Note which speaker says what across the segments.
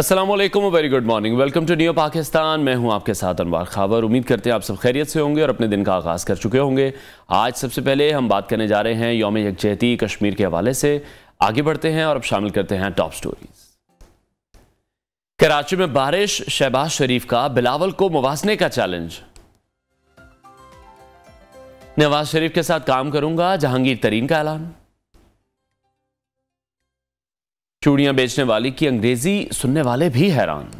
Speaker 1: अस्सलामुअलैकुम, very good morning, welcome to new Pakistan. मैं हूं आपके साथ अनवार खावर। उम्मीद करते हैं आप सब खैरियत से होंगे और अपने दिन का आगाज़ कर चुके होंगे। आज सबसे पहले हम बात करने जा रहे हैं यौम यकजहती कश्मीर के हवाले से। आगे बढ़ते हैं और अब शामिल करते हैं टॉप स्टोरीज। कराची में बारिश, शहबाज शरीफ का बिलावल को मुवासने का चैलेंज। नवाज शरीफ के साथ काम करूंगा, जहांगीर तरीन का ऐलान। चूड़ियां बेचने वाली की अंग्रेजी सुनने वाले भी हैरान।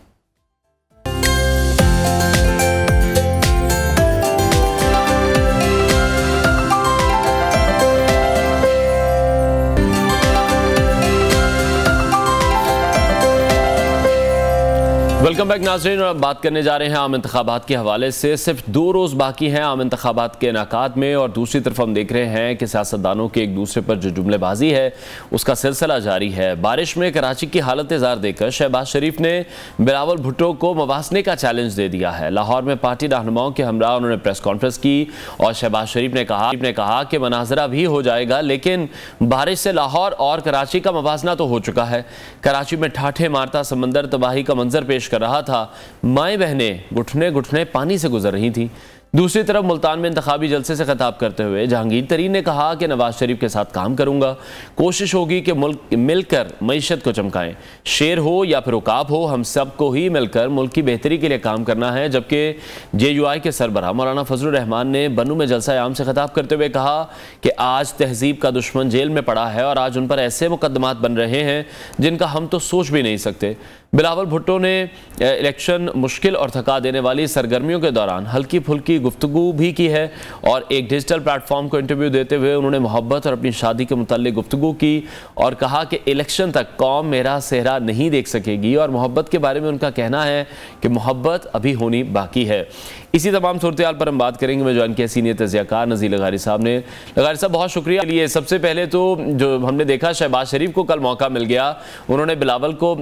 Speaker 1: वेलकम बैक नाज़रीन, और अब बात करने जा रहे हैं आम इंतखाबात के हवाले से। सिर्फ 2 रोज़ बाकी हैं आम इंतखाबात के इनाकात में, और दूसरी तरफ हम देख रहे हैं कि सियासतदानों के एक दूसरे पर जो जुमलेबाजी है उसका सिलसिला जारी है। बारिश में कराची की हालत जार देखकर शहबाज शरीफ ने बिलावल भुट्टो को मुवासने का चैलेंज दे दिया है। लाहौर में पार्टी रहनुमाओं के हमरा उन्होंने प्रेस कॉन्फ्रेंस की और शहबाज शरीफ ने कहा कि मनाजरा भी हो जाएगा, लेकिन बारिश से लाहौर और कराची का मुवाजना तो हो चुका है। कराची में ठाठे मारता समंदर तबाही का मंजर पेश कर रहा था। माएं बहनें घुटने घुटने पानी से गुजर रही थी। दूसरी तरफ मुल्तान में इंतखाबी जलसे से खिताब करते हुए जहांगीर तरीन ने कहा कि नवाज शरीफ के साथ काम करूंगा, कोशिश होगी कि मुल्क मिलकर मईशत को चमकाएं। शेर हो या फिर उकाब हो, हम सबको ही मिलकर मुल्क की बेहतरी के लिए काम करना है। जबकि JUI के सरबराह मौलाना फजलुर रहमान ने बन्नू में जलसा आम से खिताब करते हुए कहा कि आज तहजीब का दुश्मन जेल में पड़ा है और आज उन पर ऐसे मुकदमात बन रहे हैं जिनका हम तो सोच भी नहीं सकते। बिलावल भुट्टो ने इलेक्शन मुश्किल और थका देने वाली सरगर्मियों के दौरान हल्की फुल्की गुफ्तगू भी की है और एक डिजिटल प्लेटफॉर्म को इंटरव्यू देते हुए उन्होंने मोहब्बत और अपनी शादी के मुताल्लिक गुफ्तगू की और कहा कि इलेक्शन तक कौम मेरा सेहरा नहीं देख सकेगी। और मोहब्बत के बारे में उनका कहना है कि मोहब्बत अभी होनी बाकी है। इसी तमाम सूरत हाल पर हम बात करेंगे। मैं ज्वाइन किया सीनियर तज़कियाकार नज़ीर लगारी साहब ने। लगारी साहब, बहुत शुक्रिया लिए। सबसे पहले तो जो हमने देखा, शहबाज शरीफ को कल मौका मिल गया, उन्होंने बिलावल को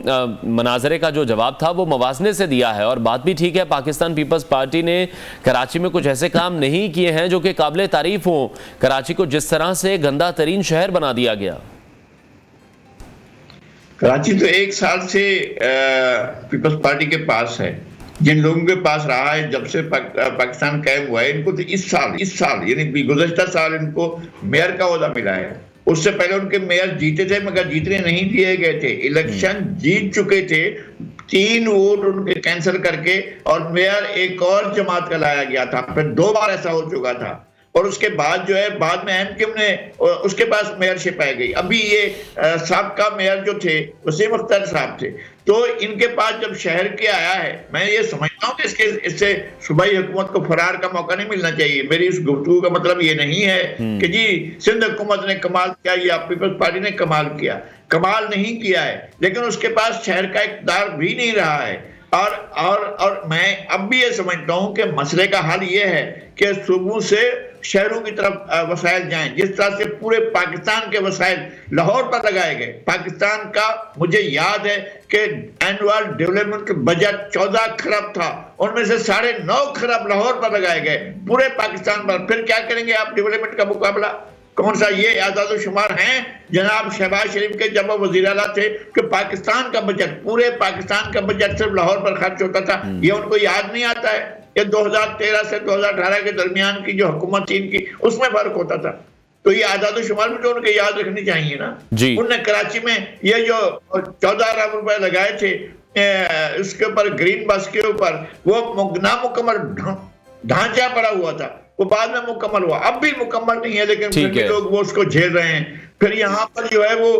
Speaker 1: मनाजरे का जो जवाब था वो मवासने से दिया है। और बात भी ठीक है, पाकिस्तान पीपल्स पार्टी ने कराची में कुछ ऐसे काम नहीं किए हैं जो कि काबिल तारीफ हों। कराची को जिस तरह से गंदा तरीन शहर बना दिया गया।
Speaker 2: कराची तो 1 साल से पीपल्स पार्टी के पास है, जिन लोगों के पास रहा है जब से पाकिस्तान कायम हुआ है। इनको तो इस साल यानी गुज़श्ता साल इनको मेयर का ओहदा मिला है। उससे पहले उनके मेयर जीते थे मगर जीतने नहीं दिए गए थे। इलेक्शन जीत चुके थे, 3 वोट उनके कैंसिल करके, और मेयर एक और जमात का लाया गया था। फिर 2 बार ऐसा हो चुका था। और उसके बाद जो है, बाद में MKM ने उसके पास मेयरशिप आ गई। अभी ये साबका मेयर जो थे वसीम अख्तर साहब थे, तो इनके पास जब शहर के आया है, मैं ये समझता हूँ कि इससे सूबाई हुकूमत को फरार का मौका नहीं मिलना चाहिए। मेरी इस गुफ्तगू का मतलब ये नहीं है कि जी सिंध हुकूमत ने कमाल किया या पीपल्स पार्टी ने कमाल किया। कमाल नहीं किया है, लेकिन उसके पास शहर का इक़्तिदार भी नहीं रहा है। और मैं अब भी ये समझता हूँ कि मसले का हल ये है कि सूबों से शहरों की तरफ वसाइल जाएं। जिस तरह से पूरे पाकिस्तान के वसाइल लाहौर पर लगाए गए। पाकिस्तान का, मुझे याद है कि एनुअल डेवलपमेंट बजट 14 खरब था, उनमें से 9.5 खरब लाहौर पर लगाए गए, पूरे पाकिस्तान पर। फिर क्या करेंगे आप डेवलपमेंट का मुकाबला? कौन सा ये आज़ाद-ओ-शुमार हैं जनाब शहबाज शरीफ के जब वो वज़ीर आला थे कि पाकिस्तान का बजट, पूरे पाकिस्तान का बजट सिर्फ लाहौर पर खर्च होता था? ये उनको याद नहीं आता है कि 2013 से 2018 के दरमियान की जो हुकूमत थी इनकी, उसमें फर्क होता था। तो ये आज़ाद-ओ-शुमार भी तो उनके याद रखनी चाहिए ना। उन्होंने कराची में ये जो 14 अरब रुपए लगाए थे उसके ऊपर, ग्रीन बस के ऊपर, वो नामुकम्मल ढांचा पड़ा हुआ था, वो बाद में मुकम्मल हुआ। अब भी मुकम्मल नहीं है, लेकिन फिर भी लोग वो उसको झेल रहे हैं। फिर यहाँ पर जो है वो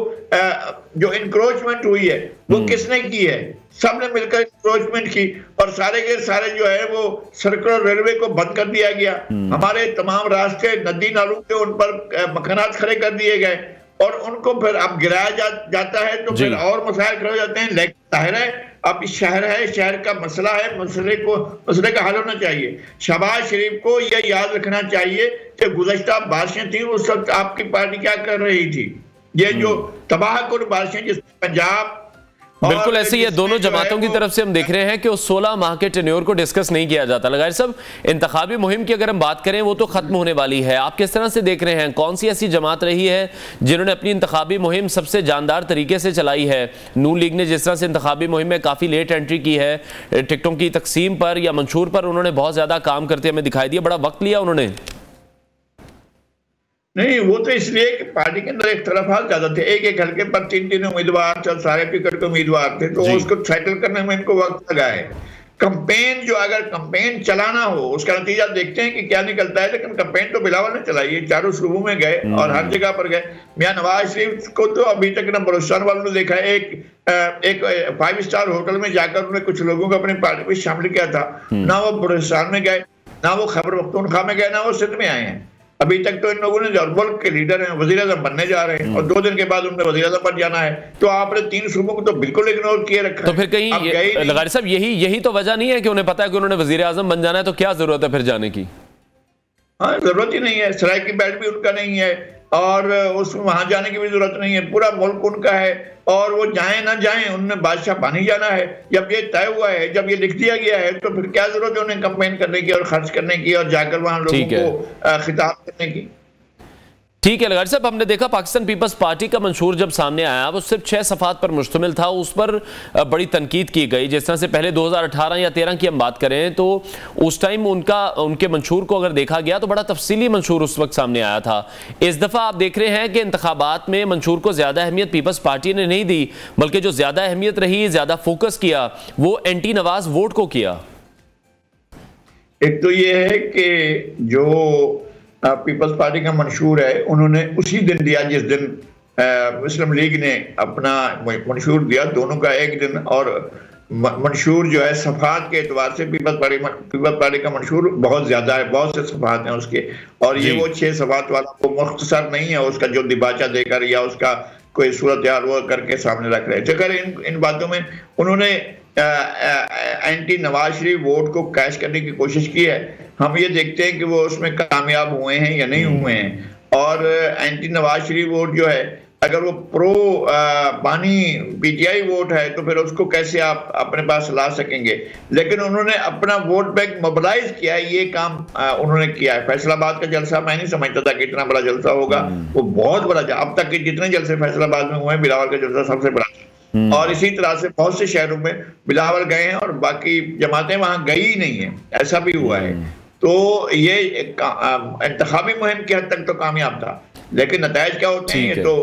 Speaker 2: जो इंक्रोचमेंट हुई है वो किसने की है? सबने मिलकर इंक्रोचमेंट की, और सारे के सारे जो है वो सर्कुलर रेलवे को बंद कर दिया गया। हमारे तमाम रास्ते, नदी नालों के उन पर मकानात खड़े कर दिए गए, और उनको फिर अब गिराया जाता है तो फिर और मसाइल खड़े हो जाते हैं। लेकिन जाहिर है अब शहर है, शहर का मसला है, मसले का हल होना चाहिए। शहबाज शरीफ को यह याद रखना चाहिए कि गुज़श्ता बारिशें थी, उस वक्त आपकी पार्टी क्या कर रही थी। ये जो तबाहकुन बारिशें जिस पंजाब
Speaker 1: बिल्कुल ऐसे ही है। दोनों जमातों की तरफ से हम देख रहे हैं कि उस 16 माह के टेन्योर को डिस्कस नहीं किया जाता। लगाए सब इंतखाबी मुहिम की अगर हम बात करें वो तो खत्म होने वाली है, आप किस तरह से देख रहे हैं? कौन सी ऐसी जमात रही है जिन्होंने अपनी इंतखाबी मुहिम सबसे जानदार तरीके से चलाई है? नून लीग ने जिस तरह से इंतखाबी मुहिम में काफ़ी लेट एंट्री की है, टिकटों की तकसीम पर या मंशूर पर उन्होंने बहुत ज़्यादा काम करते हमें दिखाई दिया, बड़ा वक्त लिया उन्होंने।
Speaker 2: नहीं, वो तो इसलिए कि पार्टी के अंदर इख्तलाफात ज्यादा थे। एक हल्के पर 3 उम्मीदवार, सारे टिकट के उम्मीदवार थे, तो उसको सेटल करने में इनको वक्त लगा है। कंपेन जो अगर कंपेन चलाना हो उसका नतीजा देखते हैं कि क्या निकलता है, लेकिन कंपेन तो बिलावल ने चलाई है। चारों सूबों में गए और हर जगह पर गए। मियां नवाज शरीफ को तो अभी तक ना बलूचिस्तान वालों ने देखा है, एक 5 स्टार होटल में जाकर उन्होंने कुछ लोगों को अपनी पार्टी में शामिल किया था। ना वो बलूचिस्तान में गए, ना वो खैबर पख्तूनख्वा में गए, ना वो सिंध में आए हैं। अभी तक तो इन लोगों ने जो मुल्क के लीडर हैं, वजीर आज़म बनने जा रहे हैं और 2 दिन के बाद उन्हें वजीर आज़म बन जाना है, तो आपने 3 सूबों को तो बिल्कुल इग्नोर किए रखा है।
Speaker 1: तो फिर कहीं लगारी साहब यही तो वजह नहीं है कि उन्हें पता है कि उन्होंने वजीर आज़म बन जाना है, तो क्या जरूरत है फिर जाने की?
Speaker 2: हाँ, जरूरत ही नहीं है। सराय की बैठ भी उनका नहीं है और उसमें वहां जाने की भी जरूरत नहीं है। पूरा मुल्क उनका है और वो जाएं ना जाएं, उन्होंने बादशाह पानी जाना है। जब ये तय हुआ है, जब ये लिख दिया गया है, तो फिर क्या जरूरत है उन्हें कंपेन करने की और खर्च करने की और जाकर वहां लोगों को खिताब करने की?
Speaker 1: ठीक है लगारी साहब, हमने देखा पाकिस्तान पीपल्स पार्टी का मंशूर जब सामने आया वो सिर्फ 6 सफ़ात पर मुश्तमिल था। उस पर बड़ी तनकीद की गई। जिस तरह से पहले 2018 या 13 की हम बात करें तो उस टाइम उनके मंशूर को अगर देखा गया तो बड़ा तफसीली मंशूर उस वक्त सामने आया था। इस दफ़ा आप देख रहे हैं कि इंतखाबात में मंशूर को ज़्यादा अहमियत पीपल्स पार्टी ने नहीं दी, बल्कि जो ज़्यादा अहमियत रही, ज़्यादा फोकस किया, वो एंटी नवाज वोट को किया।
Speaker 2: एक तो ये है कि जो पीपल्स पार्टी का मंशूर है उन्होंने उसी दिन दिया जिस दिन मुस्लिम लीग ने अपना मंशूर दिया। दोनों का एक दिन, और मंशूर जो है सफात के एतबार से पीपल्स पार्टी का मंशूर बहुत ज्यादा है, बहुत से सफात हैं उसके, और ये वो 6 सफात वाला वो मुख्तसर नहीं है उसका जो दिबाचा देकर या उसका कोई सूरत यार वो करके सामने रख रहे थे। अगर इन बातों में उन्होंने एंटी नवाज शरीफ वोट को कैश करने की कोशिश की है। हम ये देखते हैं कि वो उसमें कामयाब हुए हैं या नहीं हुए हैं। और एंटी नवाज शरीफ वोट जो है, अगर वो प्रो पानी पीटीआई वोट है तो फिर उसको कैसे आप अपने पास ला सकेंगे? लेकिन उन्होंने अपना वोट बैंक मोबिलाइज किया है, ये काम उन्होंने किया है। फैसलाबाद का जलसा मैं नहीं समझता था कि इतना बड़ा जलसा होगा। वो बहुत बड़ा, अब तक के जितने जलसे फैसलाबाद में हुए हैं, बिलावल का जलसा सबसे बड़ा था। और इसी तरह से बहुत से शहरों में बिलावल गए हैं और बाकी जमातें वहां गई ही नहीं है, ऐसा भी हुआ है। तो ये इंतखाबी मुहिम की हद तक तो कामयाब था, लेकिन नतायज क्या होते हैं ये तो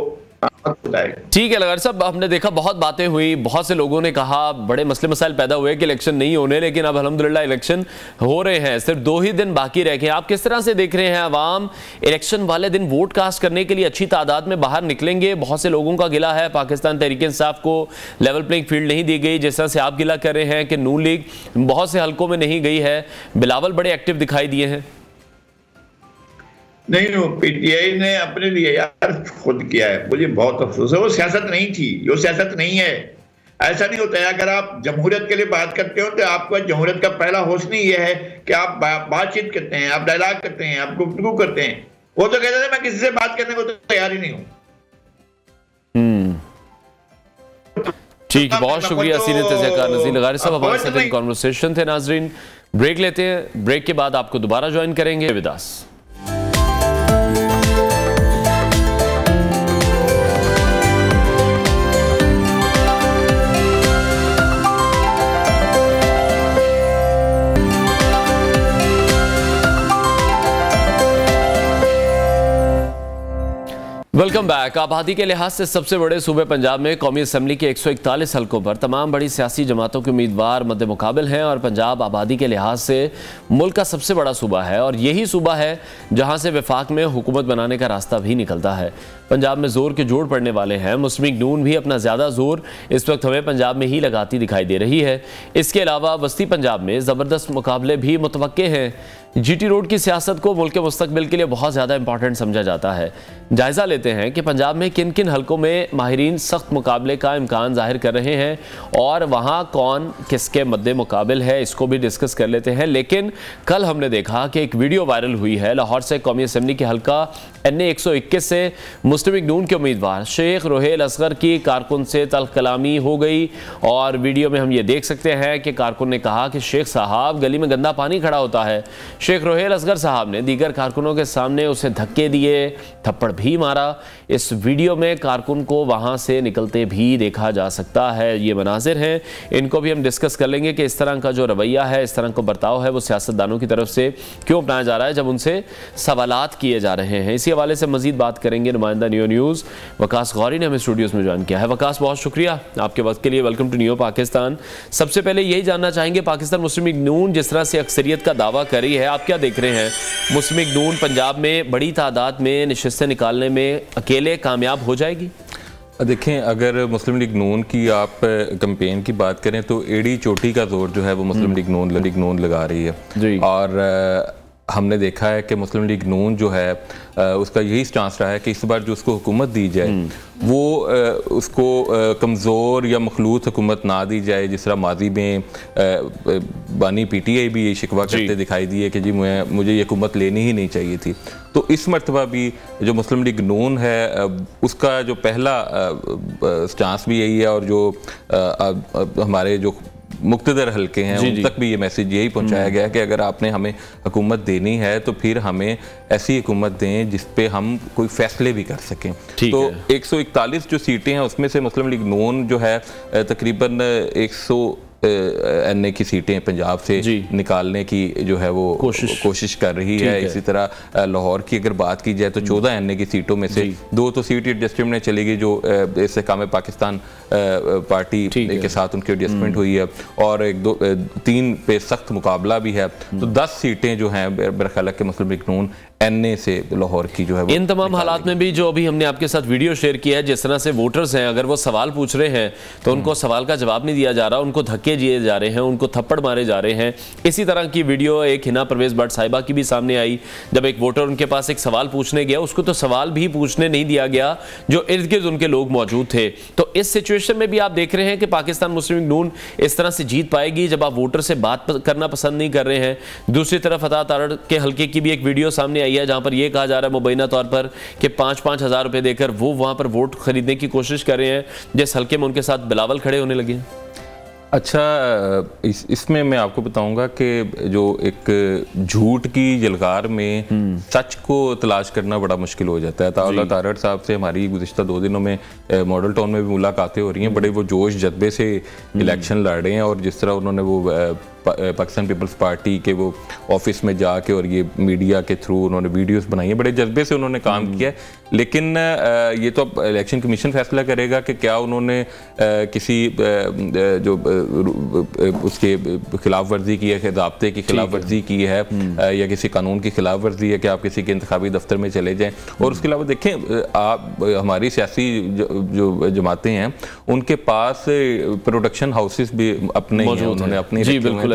Speaker 1: ठीक है लगारी साहब, हमने देखा बहुत बातें हुई, बहुत से लोगों ने कहा, बड़े मसले मसाइल पैदा हुए कि इलेक्शन नहीं होने, लेकिन अब अल्हम्दुलिल्लाह इलेक्शन हो रहे हैं। सिर्फ 2 ही दिन बाकी रह गए। आप किस तरह से देख रहे हैं अवाम इलेक्शन वाले दिन वोट कास्ट करने के लिए अच्छी तादाद में बाहर निकलेंगे? बहुत से लोगों का गिला है पाकिस्तान तहरीक इंसाफ को लेवल प्लेइंग फील्ड नहीं दी गई, जिस तरह से आप गिला कर रहे हैं कि नून लीग बहुत से हल्कों में नहीं गई है। बिलावल बड़े एक्टिव दिखाई दिए हैं।
Speaker 2: नहीं, वो पीटीआई ने अपने लिए यार खुद किया है, मुझे बहुत अफसोस है। वो सियासत नहीं थी, वो सियासत नहीं है। ऐसा नहीं होता है। अगर आप जमहूरियत के लिए बात करते हो तो आपका जमहूरियत का पहला हुस्न ही ये है कि आप बातचीत करते हैं, आप डायलॉग करते हैं, आप गुफ्तगू करते हैं। वो तो कहते थे मैं किसी से बात करने को तो तैयार ही नहीं हूँ।
Speaker 1: ठीक, बहुत शुक्रिया सीनियर तज़किया नज़ीर लगारी साहब, हमारे साथ इन कॉन्वर्सेशन थे। नाजरीन ब्रेक लेते हैं, ब्रेक के बाद आपको दोबारा ज्वाइन करेंगे। विदास। Welcome back. आबादी के लिहाज से सबसे बड़े सूबे पंजाब में कौमी असम्बली के 141 हल्कों पर तमाम बड़ी सियासी जमातों के उम्मीदवार मद्दे मुकाबिल हैं और पंजाब आबादी के लिहाज से मुल्क का सबसे बड़ा सूबा है और यही सूबा है जहां से वफाक में हुकूमत बनाने का रास्ता भी निकलता है। पंजाब में जोर के जोड़ पड़ने वाले हैं। मुस्लिम लीग नून भी अपना ज़्यादा जोर इस वक्त हमें पंजाब में ही लगाती दिखाई दे रही है। इसके अलावा वस्ती पंजाब में ज़बरदस्त मुकाबले भी मुतवक्के हैं। जीटी रोड की सियासत को मुल्क के मुस्तकबिल के लिए बहुत ज़्यादा इंपॉर्टेंट समझा जाता है। जायज़ा लेते हैं कि पंजाब में किन किन हल्कों में माहिरीन सख्त मुकाबले का इम्कान ज़ाहिर कर रहे हैं और वहाँ कौन किसके मद्दे मुकाबिल है, इसको भी डिस्कस कर लेते हैं। लेकिन कल हमने देखा कि एक वीडियो वायरल हुई है लाहौर से कौमी असम्बली के हल्का NA 121 से मुस्लिम लीग नून के उम्मीदवार शेख रोहेल असगर की कारकुन से तल्ख कलामी हो गई और वीडियो में हम ये देख सकते हैं कि कारकुन ने कहा कि शेख साहब गली में गंदा पानी खड़ा होता है। शेख रोहेल असगर साहब ने दीगर कारकुनों के सामने उसे धक्के दिए, थप्पड़ भी मारा। इस वीडियो में कारकुन को वहां से निकलते भी देखा जा सकता है। ये मनाजिर हैं, इनको भी हम डिस्कस कर लेंगे कि इस तरह का जो रवैया है, इस तरह का बर्ताव है, वो सियासतदानों की तरफ से क्यों अपनाया जा रहा है जब उनसे सवालात किए जा रहे हैं। इसी हवाले से मजीद बात करेंगे। नुमाइंदा नियो न्यूज़ वकास गौरी ने हमें स्टूडियोज में ज्वाइन किया है। वकास, बहुत शुक्रिया आपके वक्त के लिए। Welcome to neo Pakistan. सबसे पहले यही जानना चाहेंगे, पाकिस्तान मुस्लिम लीग नून जिस तरह से अक्सरियत का दावा कर रही है, आप क्या देख रहे हैं? मुस्लिम लीग नून पंजाब में बड़ी तादाद में नशिस्तें निकालने में अकेले कामयाब हो जाएगी?
Speaker 3: देखें, अगर मुस्लिम लीग नून की आप कैंपेन की बात करें तो एड़ी चोटी का जोर जो है वो मुस्लिम लीग नून लगा रही है। और हमने देखा है कि मुस्लिम लीग नून जो है उसका यही स्टांस रहा है कि इस बार जो उसको हुकूमत दी जाए वो उसको कमज़ोर या मखलूत हुकूमत ना दी जाए। जिस तरह माजी में बानी PTI भी ये शिकवा करते दिखाई दिए कि जी मुझे ये हुकूमत लेनी ही नहीं चाहिए थी। तो इस मरतबा भी जो मुस्लिम लीग नून है उसका जो पहला स्टांस भी यही है और जो हमारे जो मुक्तदर हल्के हैं उन तक भी ये मैसेज यही पहुंचाया गया कि अगर आपने हमें हुकूमत देनी है तो फिर हमें ऐसी हुकूमत दें जिस पे हम कोई फैसले भी कर सकें। तो 141 जो सीटें हैं उसमें से मुस्लिम लीग नून जो है तकरीबन 100 NA की सीटें पंजाब से निकालने की जो है वो कोशिश कर रही है। इसी तरह लाहौर की अगर बात की जाए तो 14 NA की सीटों में से 2 तो सीट एडजस्टमेंट में चली गई जो इस्तेहकाम पाकिस्तान पार्टी के साथ उनकी एडजस्टमेंट हुई है और 3 पे सख्त मुकाबला भी है। तो 10 सीटें जो हैं मेरा ख्याल है कि मुस्लिम लीग नून NA से लाहौर की जो है
Speaker 1: इन तमाम हालात में भी जो अभी हमने आपके साथ वीडियो शेयर किया है, जिस तरह से वोटर्स हैं अगर वो सवाल पूछ रहे हैं तो उनको सवाल का जवाब नहीं दिया जा रहा, उनको धक्के दिए जा रहे हैं, उनको थप्पड़ मारे जा रहे हैं। इसी तरह की वीडियो एक हिना परवेज भट्ट साहिबा की भी सामने आई, जब एक वोटर उनके पास एक सवाल पूछने गया, उसको तो सवाल भी पूछने नहीं दिया गया जो इर्द गिर्द उनके लोग मौजूद थे। तो इस सिचुएशन में भी आप देख रहे हैं कि पाकिस्तान मुस्लिम लीग नून इस तरह से जीत पाएगी जब आप वोटर से बात करना पसंद नहीं कर रहे हैं। दूसरी तरफ अता तारड़ के हल्के की भी एक वीडियो सामने आई है जहां पर यह कहा जा रहा है मुबैना तौर पर कि 5-5 हज़ार रुपए देकर वो वहां पर वोट खरीदने की कोशिश कर रहे हैं, जिस हल्के में उनके साथ बिलावल खड़े होने लगे।
Speaker 3: अच्छा, इसमें मैं आपको बताऊंगा कि जो एक झूठ की जलकार में सच को तलाश करना बड़ा मुश्किल हो जाता है। ताउला तारड़ साहब से हमारी गुज़िश्ता 2 दिनों में मॉडल टाउन में भी मुलाकातें हो रही हैं। बड़े वो जोश जज्बे से इलेक्शन लड़ रहे हैं और जिस तरह उन्होंने वो पाकिस्तान पीपल्स पार्टी के वो ऑफिस में जाके और ये मीडिया के थ्रू उन्होंने वीडियोस बनाई है, बड़े जज्बे से उन्होंने काम किया है। लेकिन ये तो इलेक्शन कमीशन फैसला करेगा कि क्या उन्होंने किसी जो उसके खिलाफ वर्जी की है, ज़ाब्ते की खिलाफ वर्जी की है या किसी कानून की खिलाफ वर्जी है कि आप किसी के इंतखाबी दफ्तर में चले जाएं। और उसके अलावा देखें, आप हमारी सियासी जो जमातें हैं उनके पास प्रोडक्शन हाउसेस भी अपने हैं, उन्होंने अपनी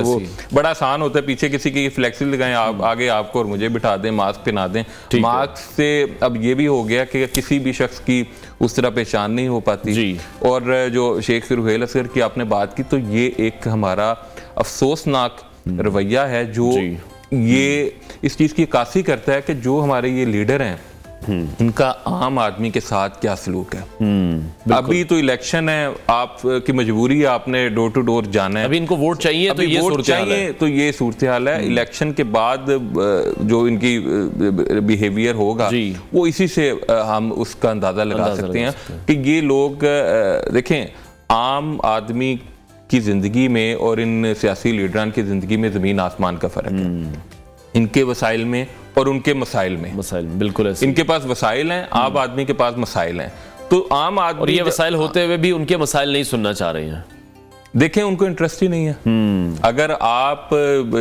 Speaker 3: वो बड़ा आसान होता है, पीछे किसी की फ्लेक्सी लगाएं, आप आगे आपको और मुझे बिठा दें, मास्क पहना दें। मास्क से अब ये भी हो गया कि किसी भी शख्स की उस तरह पहचान नहीं हो पाती। और जो शेख रोहेल असगर की आपने बात की, तो ये एक हमारा अफसोसनाक रवैया है जो ये इस चीज़ की अक्कासी करता है कि जो हमारे ये लीडर हैं इनका आम आदमी के साथ क्या सलूक है। अभी तो इलेक्शन है, आपकी मजबूरी है, आपने डोर टू डोर जाना है,
Speaker 1: अभी इनको वोट चाहिए, तो ये वोट चाहिए,
Speaker 3: तो ये सूरत हाल है। इलेक्शन के बाद जो इनकी बिहेवियर होगा वो इसी से हम उसका अंदाजा लगा सकते हैं कि ये लोग देखें, आम आदमी की जिंदगी में और इन सियासी लीडरान की जिंदगी में जमीन आसमान का फर्क है। इनके वसाइल में और उनके मसाइल में
Speaker 1: बिल्कुल ऐसे।
Speaker 3: इनके पास वसाइल हैं, आम आदमी के पास मसाइल हैं। तो आम आदमी,
Speaker 1: और ये वसाइल होते हुए भी उनके मसाइल नहीं सुनना चाह रहे हैं।
Speaker 3: देखें, उनको इंटरेस्ट ही नहीं है। अगर आप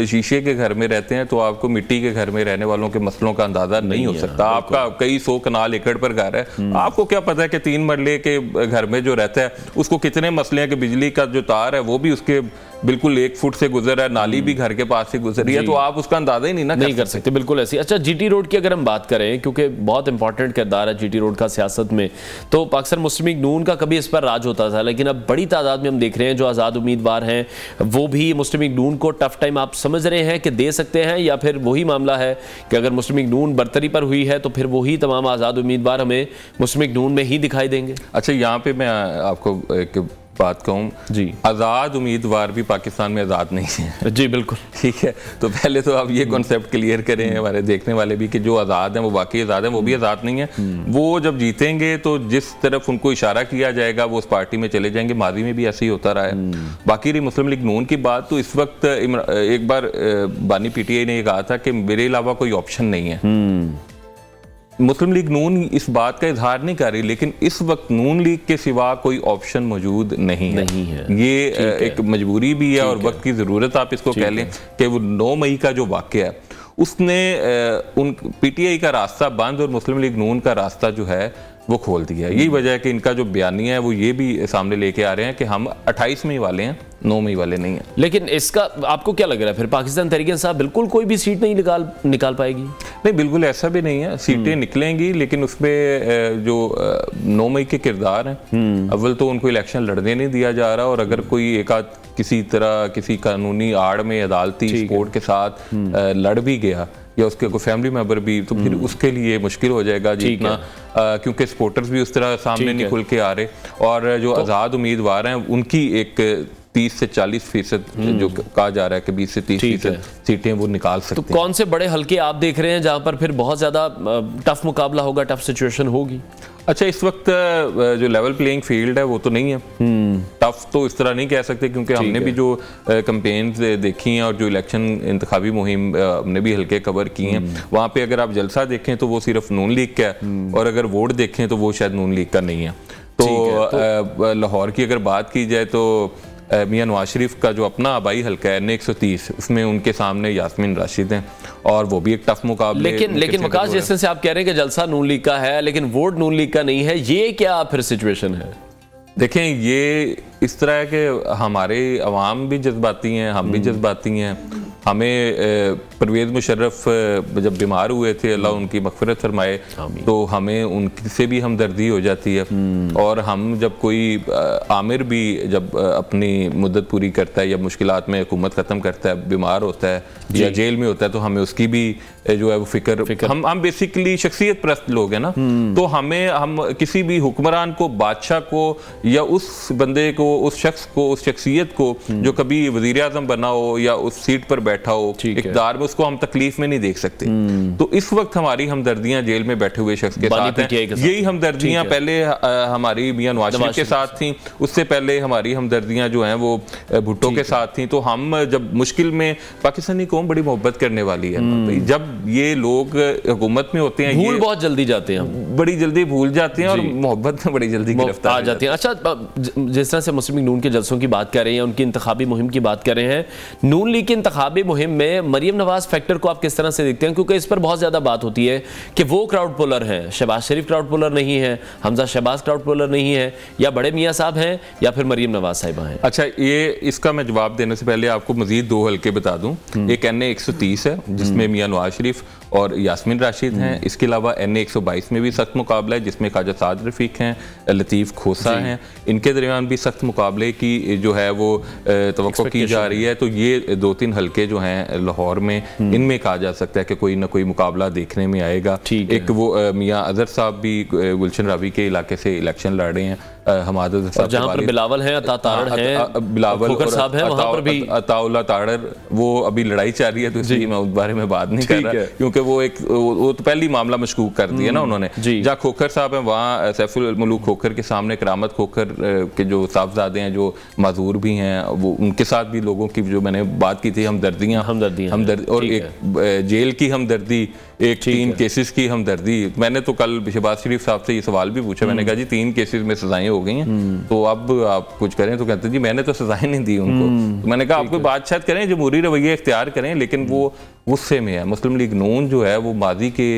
Speaker 3: शीशे के घर में रहते हैं तो आपको मिट्टी के घर में रहने वालों के मसलों का अंदाजा नहीं हो सकता। आपका कई 100 कनाल एकड़ पर घर है, आपको क्या पता है कि 3 मरले के घर में जो रहता है उसको कितने मसले हैं कि बिजली का जो तार है वो भी उसके बिल्कुल 1 फुट से गुजर रहा है, नाली भी घर के पास से गुजर रही है, तो आप उसका अंदाजा ही नहीं कर सकते।
Speaker 1: बिल्कुल ऐसी। अच्छा, जीटी रोड की अगर हम बात करें, क्योंकि बहुत इंपॉर्टेंट किरदार है जीटी रोड का सियासत में, तो पाकिस्तान मुस्लिम लीग नून का कभी इस पर राज होता था, लेकिन अब बड़ी तादाद में हम देख रहे हैं जो आज़ाद उम्मीदवार हैं वो भी मुस्लिम लीग नून को टफ टाइम आप समझ रहे हैं कि दे सकते हैं, या फिर वही मामला है कि अगर मुस्लिम लीग नून बरतरी पर हुई है तो फिर वही तमाम आज़ाद उम्मीदवार हमें मुस्लिम लीग नून में ही दिखाई देंगे?
Speaker 3: अच्छा, यहाँ पे मैं आपको एक बात कहूँ जी, आज़ाद उम्मीदवार भी पाकिस्तान में आज़ाद नहीं है।
Speaker 1: जी बिल्कुल,
Speaker 3: ठीक है। तो पहले तो आप ये कॉन्सेप्ट क्लियर करें हमारे देखने वाले भी कि जो आज़ाद हैं वो वाकई आज़ाद हैं, वो भी आज़ाद नहीं है। वो जब जीतेंगे तो जिस तरफ उनको इशारा किया जाएगा वो उस पार्टी में चले जाएंगे। माजी में भी ऐसे ही होता रहा है। बाकी रही मुस्लिम लीग नून की बात, तो इस वक्त एक बार बानी PTI ने कहा था कि मेरे अलावा कोई ऑप्शन नहीं है। मुस्लिम लीग नून इस बात का इजहार नहीं कर रही, लेकिन इस वक्त नून लीग के सिवा कोई ऑप्शन मौजूद नहीं है। ये एक मजबूरी भी है और वक्त की ज़रूरत आप इसको कह लें कि वो 9 मई का जो वाक़या है उसने उन PTI का रास्ता बंद और मुस्लिम लीग नून का रास्ता जो है वो खोल दिया। यही वजह है कि इनका जो बयानिया है वो ये भी सामने लेके आ रहे हैं कि हम 28 मई वाले हैं, 9 मई वाले नहीं है।
Speaker 1: लेकिन इसका आपको क्या लग रहा है, फिर पाकिस्तान तहरीक-ए-इंसाफ बिल्कुल कोई भी सीट नहीं निकाल पाएगी?
Speaker 3: नहीं, बिल्कुल ऐसा भी नहीं है। सीटें निकलेंगी, लेकिन उसमें जो 9 मई के किरदार हैं, अव्वल तो उनको इलेक्शन लड़ने नहीं दिया जा रहा, और अगर कोई एक आध किसी तरह किसी कानूनी आड़ में अदालती सपोर्ट के साथ लड़ भी गया या उसके कोई फैमिली मेंबर भी, तो फिर उसके लिए मुश्किल हो जाएगा जीतना, क्योंकि सपोर्टर्स भी उस तरह सामने नहीं खुल के आ रहे, और जो आज़ाद उम्मीदवार हैं उनकी एक 30 से 40% जो कहा जा रहा है कि 20 से 30% सीटें वो निकाल सकते हैं।
Speaker 1: तो कौन से बड़े हल्के आप देख रहे हैं जहां पर फिर बहुत ज़्यादा टफ मुकाबला होगा, टफ सिचुएशन होगी?
Speaker 3: अच्छा, इस वक्त जो लेवल प्लेइंग फील्ड है वो तो नहीं है। टफ तो इस तरह नहीं कह सकते, क्योंकि हमने भी जो कैंपेन्स देखी हैं और जो इलेक्शन इंतखाबी मुहिम हमने भी हल्के कवर की हैं, वहाँ पे अगर आप जलसा देखें तो वो सिर्फ नून लीग का है, और अगर वोट देखें तो वो शायद नून लीग का नहीं है। तो लाहौर की अगर बात की जाए तो मियां नवाज शरीफ का जो अपना आबाई हल्का है NA-130, उसमें उनके सामने यास्मीन राशिद हैं, और वो भी एक टफ मुकाबले।
Speaker 1: लेकिन वकास, जैसे आप कह रहे हैं कि जलसा नून लीग का है लेकिन वोट नून लीग का नहीं है, ये क्या फिर सिचुएशन है?
Speaker 3: देखें, ये इस तरह है कि हमारे अवाम भी जज्बाती हैं, हम भी जज्बाती हैं। हमें परवेज़ मुशर्रफ जब बीमार हुए थे, अल्लाह उनकी मग़फ़िरत फरमाए, तो हमें उनसे भी हमदर्दी हो जाती है। और हम जब कोई आमिर भी जब अपनी मुद्दत पूरी करता है या मुश्किलात में हुकूमत ख़त्म करता है, बीमार होता है या जेल में होता है, तो हमें उसकी भी जो है वो फिक्र हम बेसिकली शख्सियत परस्त लोग हैं ना, तो हम किसी भी हुक्मरान को, बादशाह को, या उस बंदे को, उस शख्स को, उस शख्सियत को जो कभी वज़ीर आज़म बना हो या उस सीट पर बैठा हो इक़्तिदार में, उसको हम तकलीफ में नहीं देख सकते। तो इस वक्त हमारी हमदर्दियां जेल में बैठे हुए शख्स के साथ हैं। यही हमदर्दियां पहले हमारी मियां नवाज शरीफ के साथ थी, उससे पहले हमारी हमदर्दियां जो हैं वो भुट्टो के साथ थी। तो हम जब मुश्किल में, पाकिस्तानी कौम बड़ी मोहब्बत करने वाली है, जब ये लोग हुकूमत में होते हैं
Speaker 1: भूल बहुत जल्दी जाते हैं,
Speaker 3: बड़ी जल्दी भूल जाते हैं, और मोहब्बत में बड़ी जल्दी गिरफ्तार
Speaker 1: आ जाते हैं। अच्छा, जिस तरह से मुस्लिम लीग नून के जलसों की बात कर रहे हैं, उनकी इंतखाबी मुहिम की बात कर रहे हैं, नून लीग की इंतखाबी मुहिम में मरियम नवाज फैक्टर को आप किस तरह से देखते हैं? क्योंकि इस पर बहुत ज़्यादा बात होती है कि वो क्राउड पुलर हैं, शहबाज शरीफ क्राउड पुलर नहीं है, हमजा शहबाज क्राउड पुलर नहीं है, या बड़े मियाँ साहब हैं या फिर मरियम नवाज साहिबा हैं।
Speaker 3: अच्छा, ये इसका मैं जवाब देने से पहले आपको मजीद 2 हल्के बता दूं। एक NA-130 है जिसमें मियाँ नवाज शरीफ और यास्मीन राशिद हैं। इसके अलावा NA-122 में भी सख्त मुकाबला है जिसमें ख्वाजा साद रफीक हैं, लतीफ़ खोसा हैं। इनके दरमियान भी सख्त मुकाबले की जो है वो तवक्को की जा रही है। तो ये 2-3 हल्के जो हैं लाहौर में, इनमें कहा जा सकता है कि कोई ना कोई मुकाबला देखने में आएगा। एक वो मियाँ अजहर साहब भी गुलशन रावी के इलाके से इलेक्शन लड़ रहे हैं, हमाद साहब,
Speaker 1: जहाँ पर बिलावल हैं, अता तारड़ हैं,
Speaker 3: बिलावल
Speaker 1: खोखर साहब हैं, वहाँ पर भी
Speaker 3: अताउल्लाह तारड़, वो अभी लड़ाई चल रही है, तो इसलिए मैं उस बारे में बात नहीं कर रहा, क्योंकि वो तो पहली मामला मशकूक कर दिया ना उन्होंने। जहाँ खोखर साहब हैं, वहाँ सैफुल मलूक खोखर के सामने करामत खोखर के जो साहबजादे हैं, जो माजूर भी हैं, वो उनके साथ भी लोगों की जो मैंने बात की थी, हमदर्दियाँ और एक जेल की हमदर्दी, एक 3 केसेस की हमदर्दी। मैंने तो कल शहबाज शरीफ साहब से ये सवाल भी पूछा, मैंने कहा जी 3 केसेस में सजाएं हो गई हैं, तो अब आप कुछ करें? तो कहते जी मैंने तो सजाएं नहीं दी उनको। तो मैंने कहा आप कोई बातचीत करें, जमहूरी रवैया इख्तियार करें, लेकिन वो गुस्से में है। मुस्लिम लीग नून जो है वो माजी के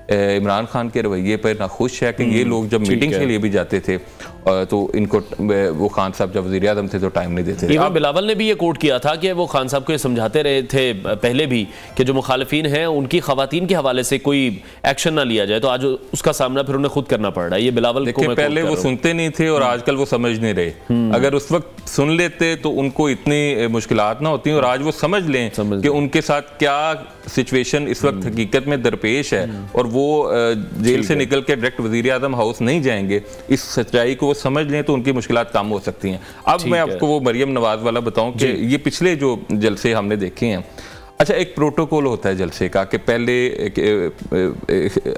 Speaker 3: इमरान खान के रवैये पर नाखुश है कि ये लोग जब मीटिंग के लिए भी जाते थे तो इनको वो खान साहब जब वज़ीर आज़म थे तो टाइम नहीं देते थे।
Speaker 1: बिलावल ने भी ये कोट किया था कि वो खान साहब को ये समझाते रहे थे पहले भी कि जो मुखालिफिन हैं उनकी खवातीन के हवाले से कोई एक्शन ना लिया जाए, तो आज उसका सामना फिर उन्हें खुद करना पड़ रहा है। ये बिलावल को
Speaker 3: पहले वो सुनते नहीं थे और आजकल वो समझ नहीं रहे। अगर उस वक्त सुन लेते तो उनको इतनी मुश्किलात ना होती, और आज वो समझ लें कि उनके साथ क्या सिचुएशन इस वक्त हकीकत में दरपेश है, और वो जेल से निकल के डायरेक्ट वज़ीर आज़म हाउस नहीं जाएंगे। इस सच्चाई को वो समझ लें तो उनकी मुश्किलात कम हो सकती हैं। अब मैं आपको वो मरियम नवाज वाला बताऊं कि ये पिछले जो जलसे हमने देखे हैं, अच्छा एक प्रोटोकॉल होता है जलसे का कि पहले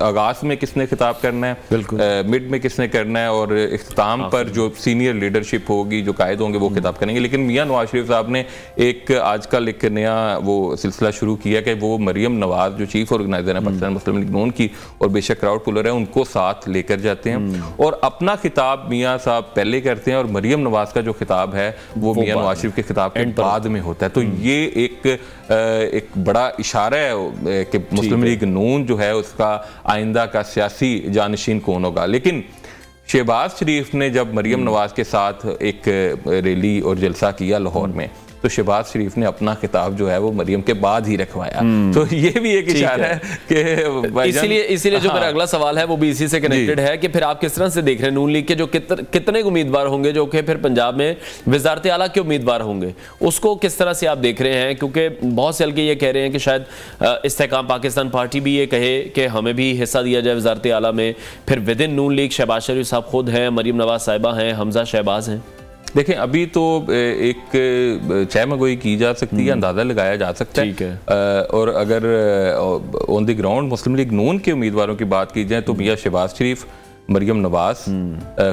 Speaker 3: आगाज में किसने खिताब करना है, मिड में किसने करना है, और इख्तिताम पर जो सीनियर लीडरशिप होगी, जो कायद होंगे वो खिताब करेंगे। लेकिन मियां नवाज शरीफ साहब ने एक आजकल एक नया वो सिलसिला शुरू किया कि वो मरियम नवाज जो चीफ ऑर्गेनाइजर है पाकिस्तान मुस्लिम लीग नून की और बेशक क्राउड पुलर है, उनको साथ लेकर जाते हैं और अपना खिताब मियाँ साहब पहले करते हैं और मरियम नवाज का जो खिताब है वो मियाँ नवाज शरीफ के खिताब के बाद में होता है। तो ये एक बड़ा इशारा है कि मुस्लिम लीग नून जो है उसका आइंदा का सियासी जानशीन कौन होगा। लेकिन शहबाज शरीफ ने जब मरियम नवाज के साथ एक रैली और जलसा किया लाहौर में, तो शहबाज शरीफ ने अपना खिताब जो है वो मरियम के बाद ही रखवाया। तो ये भी एक इशारा है कि
Speaker 1: इसीलिए जो मेरा अगला सवाल है वो भी इसी से कनेक्टेड है कि फिर आप किस तरह से देख रहे हैं नून लीग के जो कितने उम्मीदवार होंगे जो कि फिर पंजाब में वजारत आला के उम्मीदवार होंगे, उसको किस तरह से आप देख रहे हैं? क्योंकि बहुत से हल्के ये कह रहे हैं कि शायद इस्तेकाम पाकिस्तान पार्टी भी ये कहे कि हमें भी हिस्सा दिया जाए वजारत आला में, फिर विद इन नून लीग शहबाज शरीफ साहब खुद हैं, मरियम नवाज साहिबा हैं, हमजा शहबाज हैं।
Speaker 3: देखें अभी तो एक चहमगोई की जा सकती है, अंदाज़ा लगाया जा सकता है। और अगर on the ground Muslim League Noon के उम्मीदवारों की बात की जाए तो मियाँ शहबाज शरीफ, मरियम नवाज,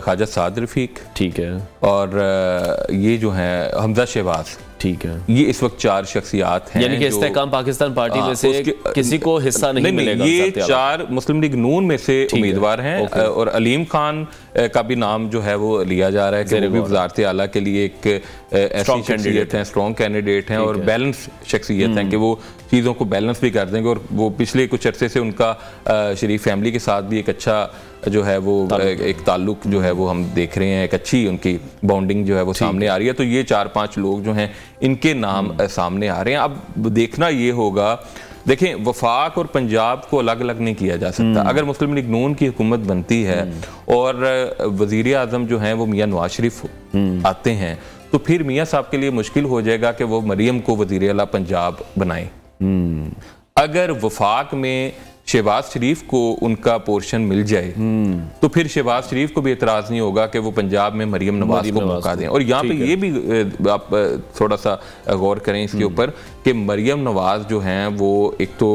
Speaker 3: ख्वाजा साद रफीक,
Speaker 1: ठीक है,
Speaker 3: और ये जो है हमजा शहबाज,
Speaker 1: ठीक है,
Speaker 3: ये इस वक्त 4 शख्सियात हैं।
Speaker 1: यानी कि इस्तेकाम पाकिस्तान पार्टी में से किसी को हिस्सा नहीं मिलेगा।
Speaker 3: ये 4 मुस्लिम लीग नून में से उम्मीदवार हैं और अलीम खान का भी नाम जो है वो लिया जा रहा है कि वो भी वज़ारत आला के लिए एक ऐसी शख्सियत हैं, स्ट्रॉन्ग कैंडिडेट हैं और बैलेंस शख्सियत हैं कि वो चीज़ों को बैलेंस भी कर देंगे। और वो पिछले कुछ अरसे से उनका शरीफ फैमिली के साथ भी एक अच्छा जो है वो एक ताल्लुक जो है वो हम देख रहे हैं, एक अच्छी उनकी बॉन्डिंग जो है वो सामने आ रही है। तो ये 4-5 लोग जो हैं इनके नाम सामने आ रहे हैं। अब देखना ये होगा, देखें वफाक और पंजाब को अलग अलग नहीं किया जा सकता। अगर मुस्लिम लीग नून की हुकूमत बनती है और वज़ीर आज़म जो हैं वो मियाँ नवाज शरीफ आते हैं तो फिर मियाँ साहब के लिए मुश्किल हो जाएगा कि वो मरियम को वज़ीर आला पंजाब बनाएं। अगर वफाक में शहबाज शरीफ को उनका पोर्शन मिल जाए तो फिर शहबाज शरीफ को भी एतराज़ नहीं होगा कि वो पंजाब में मरियम नवाज को मौका दें। और यहाँ पे ये भी आप थोड़ा सा गौर करें इसके ऊपर कि मरियम नवाज जो हैं वो एक तो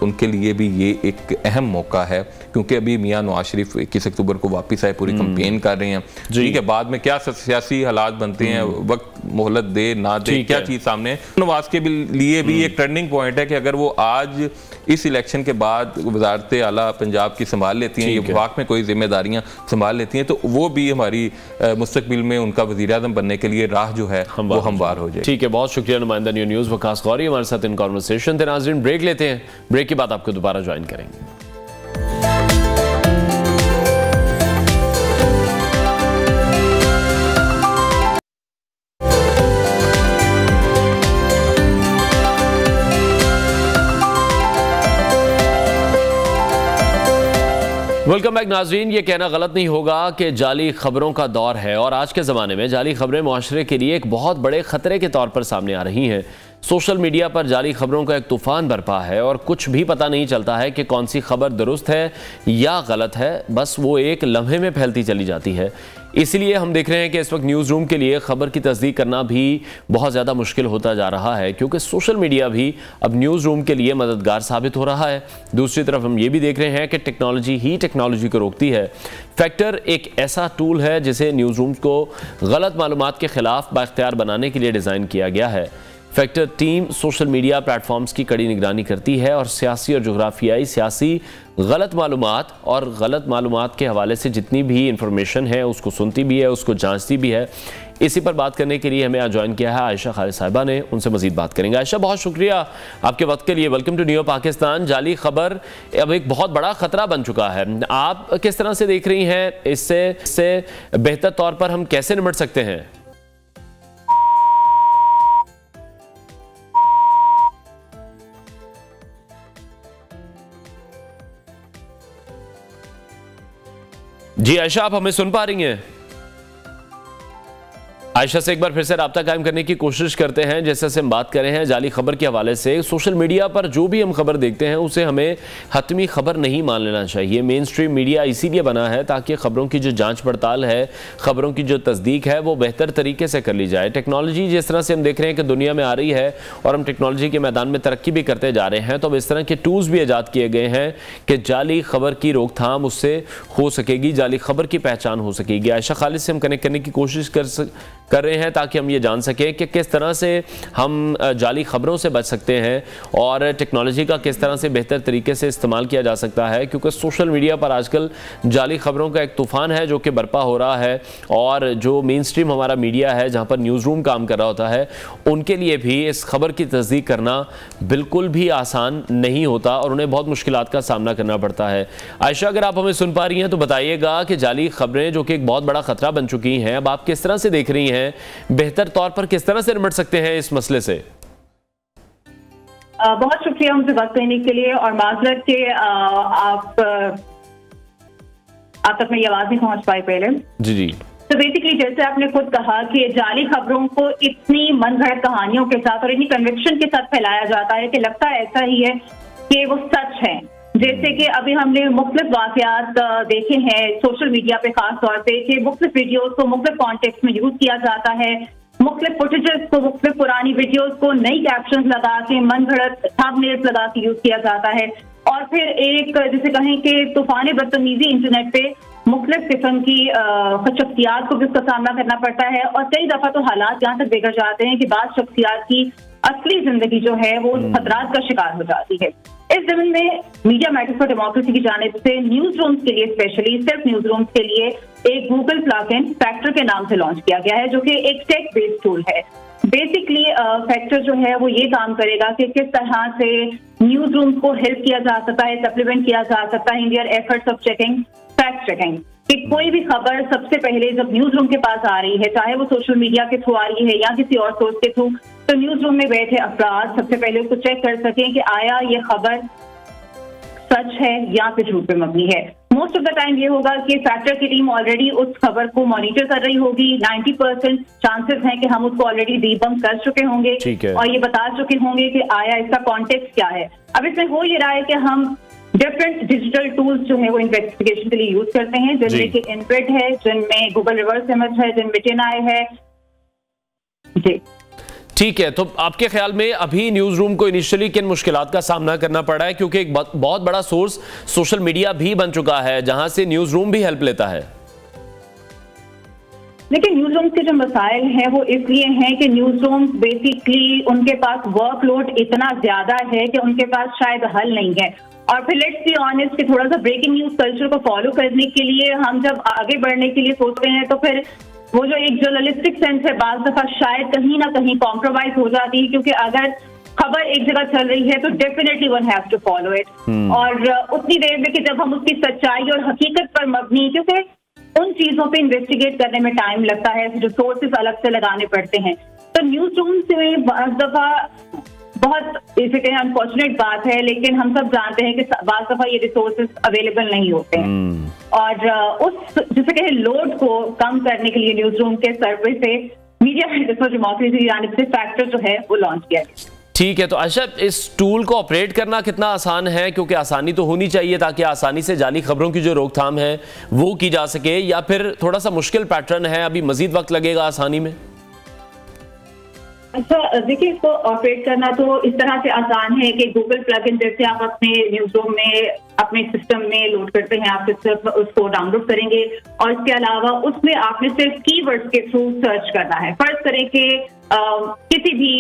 Speaker 3: उनके लिए भी ये एक अहम मौका है क्योंकि अभी मियाँ नवाज शरीफ 21 अक्टूबर को वापस आए, पूरी कैंपेन कर रहे हैं। ठीक है, बाद में क्या सियासी हालात बनते हैं, वक्त मोहलत दे ना दे, क्या चीज़ सामने, नवाज के लिए भी एक टर्निंग पॉइंट है कि अगर वो आज इस इलेक्शन के बाद वज़ारत आला पंजाब की संभाल लेती हैं, ये वफाक में कोई जिम्मेदारियां संभाल लेती हैं, तो वो भी हमारी मुस्तकबिल में उनका वज़ीर आज़म बनने के लिए राह जो है वो हमवार हो जाए।
Speaker 1: ठीक है, बहुत शुक्रिया नुमाइंदा न्यू न्यूज़ वकास गौरी हमारे साथ इन कॉन्वर्सेशन थे। नाज़रीन ब्रेक लेते हैं, ब्रेक के बाद आपको दोबारा ज्वाइन करेंगे। वेलकम बैक नाजरीन। ये कहना गलत नहीं होगा कि जाली खबरों का दौर है और आज के ज़माने में जाली खबरें मुआशरे के लिए एक बहुत बड़े ख़तरे के तौर पर सामने आ रही हैं। सोशल मीडिया पर जाली खबरों का एक तूफ़ान बरपा है और कुछ भी पता नहीं चलता है कि कौन सी खबर दुरुस्त है या गलत है, बस वो एक लम्हे में फैलती चली जाती है। इसलिए हम देख रहे हैं कि इस वक्त न्यूज़ रूम के लिए खबर की तस्दीक करना भी बहुत ज़्यादा मुश्किल होता जा रहा है क्योंकि सोशल मीडिया भी अब न्यूज़ रूम के लिए मददगार साबित हो रहा है। दूसरी तरफ हम ये भी देख रहे हैं कि टेक्नोलॉजी ही टेक्नोलॉजी को रोकती है। फैक्टर एक ऐसा टूल है जिसे न्यूज़ रूम को गलत मालूमात के खिलाफ बाख्तियार बनाने के लिए डिज़ाइन किया गया है। Factor team social media platforms की कड़ी निगरानी करती है और सियासी और जोग्राफियाई सियासी गलत मालूमात और गलत मालूमात के हवाले से जितनी भी इंफॉर्मेशन है उसको सुनती भी है, उसको जांचती भी है। इसी पर बात करने के लिए हमें आज ज्वाइन किया है आयशा खालिद साहिबा ने, उनसे मजीद बात करेंगे। आयशा, बहुत शुक्रिया आपके वक्त के लिए। Welcome to new Pakistan. जाली खबर अब एक बहुत बड़ा खतरा बन चुका है, आप किस तरह से देख रही हैं? इससे बेहतर तौर पर हम कैसे निपट सकते हैं? जी आयशा, आप हमें सुन पा रही हैं? आयशा से एक बार फिर से राब्ता कायम करने की कोशिश करते हैं। जैसे हम बात कर रहे हैं जाली खबर के हवाले से, सोशल मीडिया पर जो भी हम खबर देखते हैं उसे हमें हतमी खबर नहीं मान लेना चाहिए। मेन स्ट्रीम मीडिया इसीलिए बना है ताकि खबरों की जो जांच पड़ताल है, खबरों की जो तस्दीक है, वो बेहतर तरीके से कर ली जाए। टेक्नोलॉजी जिस तरह से हम देख रहे हैं कि दुनिया में आ रही है और हम टेक्नोलॉजी के मैदान में तरक्की भी करते जा रहे हैं, तो अब इस तरह के टूल्स भी ईजाद किए गए हैं कि जाली खबर की रोकथाम उससे हो सकेगी, जाली खबर की पहचान हो सकेगी। आयशा खालिद से हम कनेक्ट करने की कोशिश कर रहे हैं ताकि हम ये जान सकें कि किस तरह से हम जाली खबरों से बच सकते हैं और टेक्नोलॉजी का किस तरह से बेहतर तरीके से इस्तेमाल किया जा सकता है, क्योंकि सोशल मीडिया पर आजकल जाली खबरों का एक तूफ़ान है जो कि बर्पा हो रहा है। और जो मेन स्ट्रीम हमारा मीडिया है, जहाँ पर न्यूज़ रूम काम कर रहा होता है, उनके लिए भी इस खबर की तस्दीक करना बिल्कुल भी आसान नहीं होता और उन्हें बहुत मुश्किलात का सामना करना पड़ता है। आयशा, अगर आप हमें सुन पा रही हैं तो बताइएगा कि जाली खबरें जो कि एक बहुत बड़ा खतरा बन चुकी हैं, अब आप किस तरह से देख रही हैं, बेहतर तौर पर किस तरह से निपट सकते हैं इस मसले से?
Speaker 4: बहुत शुक्रिया मुझे वक्त देने के लिए और माजरत के आप तक मेरी आवाज नहीं पहुंच पाई पहले।
Speaker 1: जी।
Speaker 4: तो बेसिकली जैसे आपने खुद कहा कि जाली खबरों को इतनी मनगढ़ंत कहानियों के साथ और इतनी कन्विक्शन के साथ फैलाया जाता है कि लगता है ऐसा ही है कि वो सच है। जैसे कि अभी हमने मुख्तलिफ वाक़यात देखे हैं सोशल मीडिया पे, खास तौर पे कि मुख्तलिफ वीडियोस को मुख्तलिफ कॉन्टेक्स्ट में यूज किया जाता है, मुख्तलिफ फुटेजेस को, मुख्तलिफ पुरानी वीडियोस को नई कैप्शंस लगा के, मनगढ़ंत थंबनेल्स लगा के यूज किया जाता है। और फिर एक जिसे कहें कि तूफान बदतमीजी इंटरनेट पे मुख्तलिफ किस्म की शख्सियात को भी उसका सामना करना पड़ता है और कई दफा तो हालात यहाँ तक बिगड़ जाते हैं कि बाद शख्सियात की असली जिंदगी जो है वो खतरात का शिकार हो जाती है। इस जमीन में मीडिया मैटर्स फॉर डेमोक्रेसी की जानिब से न्यूज रूम्स के लिए, स्पेशली सिर्फ न्यूज रूम्स के लिए एक गूगल प्लगइन फैक्टर के नाम से लॉन्च किया गया है, जो कि एक टेक बेस्ड टूल है। बेसिकली फैक्टर जो है वो ये काम करेगा कि किस तरह से न्यूज रूम्स को हेल्प किया जा सकता है, सप्लीमेंट किया जा सकता है in their efforts of checking fact checking. कि कोई भी खबर सबसे पहले जब न्यूज रूम के पास आ रही है, चाहे वो सोशल मीडिया के थ्रू आ रही है या किसी और सोर्स के थ्रू, तो न्यूज रूम में बैठे अफराद सबसे पहले उसको चेक कर सकें कि आया ये खबर सच है या फिर झूठ पे मबनी है। मोस्ट ऑफ द टाइम ये होगा कि फैक्टर की टीम ऑलरेडी उस खबर को मॉनिटर कर रही होगी। 90% चांसेस हैं कि हम उसको ऑलरेडी डीबंक कर चुके होंगे और ये बता चुके होंगे कि आया इसका कॉन्टेक्स्ट क्या है। अब इसमें हो ये रहा है कि हम डिफरेंट डिजिटल टूल्स जो है वो इन्वेस्टिगेशन के लिए यूज करते हैं, जिनमें कि इनप्रिट है, जिनमें गूगल रिवर्स इमेज है, जिनमें टिनाई है। जी
Speaker 1: ठीक है, तो आपके ख्याल में अभी न्यूज रूम को इनिशियली किन मुश्किलात का सामना करना पड़ा है, क्योंकि एक बहुत बड़ा सोर्स सोशल मीडिया भी बन चुका है जहां से न्यूज रूम भी हेल्प लेता है?
Speaker 4: देखिए, न्यूज रूम्स के जो मसाइल हैं वो इसलिए हैं कि न्यूज रूम्स बेसिकली उनके पास वर्कलोड इतना ज्यादा है कि उनके पास शायद हल नहीं है। और फिर लेट्स बी ऑनेस्ट कि थोड़ा सा ब्रेकिंग न्यूज कल्चर को फॉलो करने के लिए हम जब आगे बढ़ने के लिए सोचते हैं तो फिर वो जो एक जर्नलिस्टिक सेंस है बाज़ दफा शायद कहीं ना कहीं कॉम्प्रोमाइज हो जाती है, क्योंकि अगर खबर एक जगह चल रही है तो definitely one have to follow it. और उतनी देर में कि जब हम उसकी सच्चाई और हकीकत पर मबनी, क्योंकि उन चीजों पे इन्वेस्टिगेट करने में टाइम लगता है, जो सोर्सेस अलग से लगाने पड़ते हैं। तो न्यूज रूम से बाज़ दफा बहुत इसे कहें अनफॉर्चुनेट बात है, लेकिन हम सब जानते हैं कि बाज़ दफा ये रिसोर्सेज अवेलेबल नहीं होते हैं। और उस जिसे कहें लोड को कम करने के लिए न्यूज रूम के सर्वे से मीडिया मैटर्स फॉर डेमोक्रेसी की जानिब से फैक्टर जो है वो लॉन्च किया गया।
Speaker 1: ठीक है, तो आयशा, इस टूल को ऑपरेट करना कितना आसान है? क्योंकि आसानी तो होनी चाहिए ताकि आसानी से जाली खबरों की जो रोकथाम है वो की जा सके, या फिर थोड़ा सा मुश्किल पैटर्न है, अभी मजीद वक्त लगेगा आसानी में?
Speaker 4: अच्छा, देखिए, इसको ऑपरेट करना तो इस तरह से आसान है कि गूगल प्लगइन जैसे आप अपने न्यूज रूम में अपने सिस्टम में लोड करते हैं, आप सिर्फ उसको डाउनलोड करेंगे और इसके अलावा उसमें आपने सिर्फ कीवर्ड्स के थ्रू सर्च करना है। फर्ज करें कि किसी भी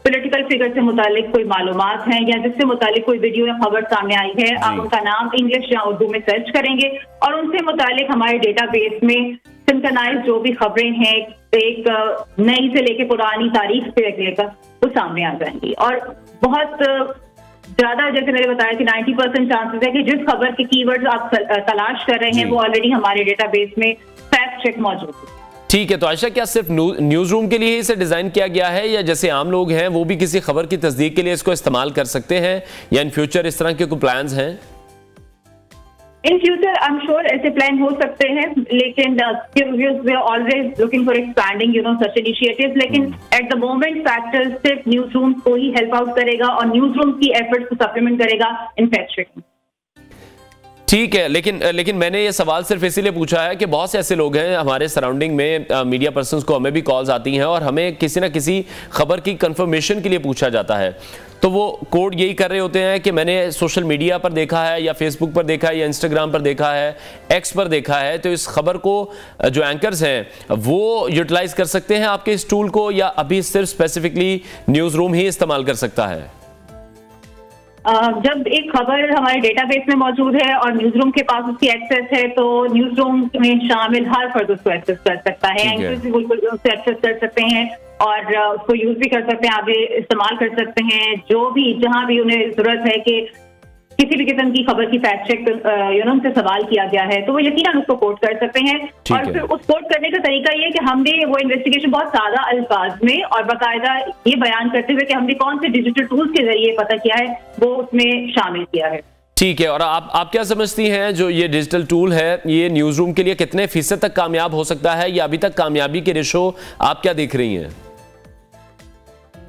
Speaker 4: पॉलिटिकल फिगर से मुतालिक कोई मालूमात हैं या जिससे मुतालिक कोई वीडियो या खबर सामने आई है, आप उनका नाम इंग्लिश या उर्दू में सर्च करेंगे और उनसे मुतालिक हमारे डेटाबेस में सिंक्रोनाइज जो भी खबरें हैं एक नई से लेके पुरानी तारीख से लेकर वो सामने आ जाएंगी। और बहुत ज्यादा, जैसे मैंने बताया कि 90% चांसेस है कि जिस खबर के कीवर्ड्स आप तलाश कर रहे हैं वो ऑलरेडी हमारे डेटाबेस में फैक्ट चेक मौजूद है।
Speaker 1: ठीक है, तो आयशा क्या सिर्फ न्यूज रूम के लिए इसे डिजाइन किया गया है या जैसे आम लोग हैं वो भी किसी खबर की तस्दीक के लिए इसको इस्तेमाल कर सकते हैं या इन फ्यूचर इस तरह के कोई प्लान्स हैं?
Speaker 4: In future I am sure ऐसे प्लान हो सकते हैं, लेकिन we are always looking for expanding such initiatives, लेकिन एट द मोमेंट फैक्टर सिर्फ न्यूज रूम को ही हेल्प आउट करेगा और न्यूज रूम की एफर्ट्स को सप्लीमेंट करेगा इन फैक्ट चेकिंग।
Speaker 1: ठीक है, लेकिन मैंने ये सवाल सिर्फ इसीलिए पूछा है कि बहुत से ऐसे लोग हैं हमारे सराउंडिंग में, मीडिया पर्सन्स को हमें भी कॉल्स आती हैं और हमें किसी ना किसी खबर की कंफर्मेशन के लिए पूछा जाता है, तो वो कोड यही कर रहे होते हैं कि मैंने सोशल मीडिया पर देखा है या फेसबुक पर देखा है या इंस्टाग्राम पर देखा है, एक्स पर देखा है, तो इस खबर को जो एंकर्स हैं वो यूटिलाइज कर सकते हैं आपके इस टूल को या अभी सिर्फ स्पेसिफिकली न्यूज़ रूम ही इस्तेमाल कर सकता है?
Speaker 4: जब एक खबर हमारे डेटाबेस में मौजूद है और न्यूज रूम के पास उसकी एक्सेस है तो न्यूज रूम में शामिल हर फर्द उसको एक्सेस कर सकता है, एंकर्स भी बिल्कुल उससे एक्सेस कर सकते हैं और उसको यूज भी कर सकते हैं, आगे इस्तेमाल कर सकते हैं, जो भी जहां भी उन्हें जरूरत है कि किसी भी किस्म की खबर की फैक्ट चेक उनसे सवाल किया गया है तो वो यकीनन उसको कोट कर सकते हैं। और फिर उस कोट करने का तरीका ये है कि हमने वो इन्वेस्टिगेशन बहुत सादा अल्फाज में और बाकायदा ये बयान करते हुए कि हमने कौन से डिजिटल टूल्स के जरिए पता किया है वो उसमें शामिल किया है।
Speaker 1: ठीक है, और आप क्या समझती हैं जो ये डिजिटल टूल है ये न्यूज रूम के लिए कितने फीसद तक कामयाब हो सकता है या अभी तक कामयाबी के रेशो आप क्या देख रही हैं?